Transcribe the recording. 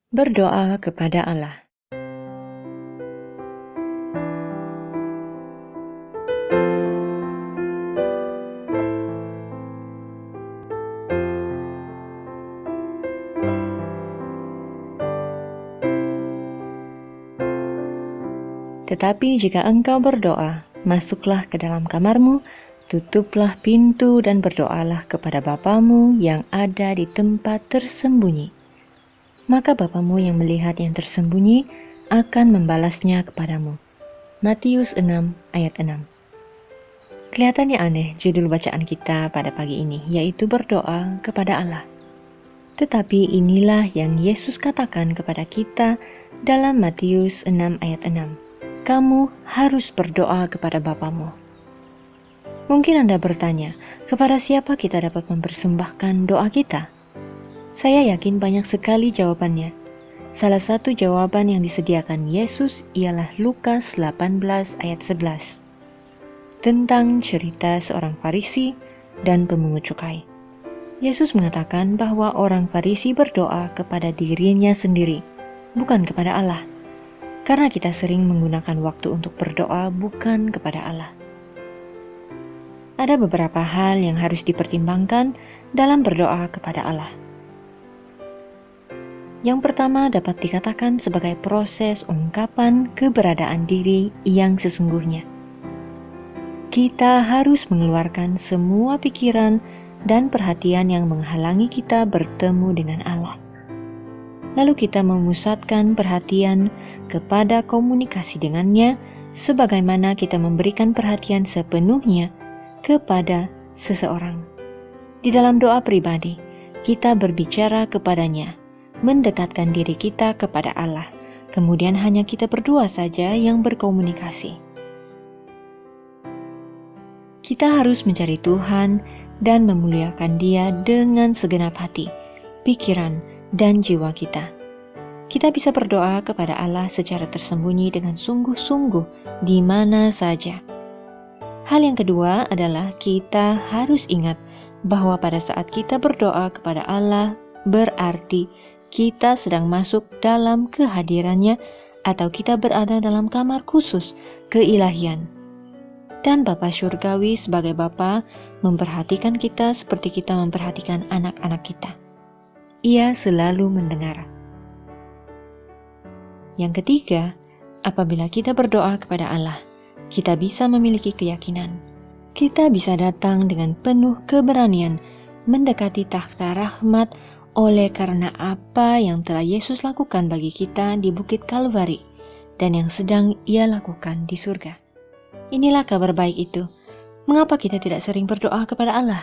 Berdoa kepada Allah. Tetapi jika engkau berdoa, masuklah ke dalam kamarmu, tutuplah pintu dan berdoalah kepada Bapamu yang ada di tempat tersembunyi. Maka Bapamu yang melihat yang tersembunyi akan membalasnya kepadamu. Matius 6 ayat 6. Kelihatannya aneh judul bacaan kita pada pagi ini, yaitu berdoa kepada Allah. Tetapi inilah yang Yesus katakan kepada kita dalam Matius 6 ayat 6. Kamu harus berdoa kepada Bapamu. Mungkin Anda bertanya, kepada siapa kita dapat mempersembahkan doa kita? Saya yakin banyak sekali jawabannya. Salah satu jawaban yang disediakan Yesus ialah Lukas 18 ayat 11. Tentang cerita seorang Farisi dan pemungut cukai. Yesus mengatakan bahwa orang Farisi berdoa kepada dirinya sendiri, bukan kepada Allah. Karena kita sering menggunakan waktu untuk berdoa bukan kepada Allah. Ada beberapa hal yang harus dipertimbangkan dalam berdoa kepada Allah. Yang pertama dapat dikatakan sebagai proses ungkapan keberadaan diri yang sesungguhnya. Kita harus mengeluarkan semua pikiran dan perhatian yang menghalangi kita bertemu dengan Allah. Lalu kita memusatkan perhatian kepada komunikasi dengannya, sebagaimana kita memberikan perhatian sepenuhnya kepada seseorang. Di dalam doa pribadi, kita berbicara kepadanya, mendekatkan diri kita kepada Allah. Kemudian hanya kita berdua saja yang berkomunikasi. Kita harus mencari Tuhan dan memuliakan Dia dengan segenap hati, pikiran, dan jiwa kita. Kita bisa berdoa kepada Allah secara tersembunyi dengan sungguh-sungguh di mana saja. Hal yang kedua adalah kita harus ingat bahwa pada saat kita berdoa kepada Allah berarti kita sedang masuk dalam kehadirannya atau kita berada dalam kamar khusus keilahian. Dan Bapa Surgawi sebagai Bapa memperhatikan kita seperti kita memperhatikan anak-anak kita. Ia selalu mendengar. Yang ketiga, apabila kita berdoa kepada Allah, kita bisa memiliki keyakinan. Kita bisa datang dengan penuh keberanian mendekati takhta rahmat oleh karena apa yang telah Yesus lakukan bagi kita di Bukit Kalvari dan yang sedang Ia lakukan di surga. Inilah kabar baik itu. Mengapa kita tidak sering berdoa kepada Allah?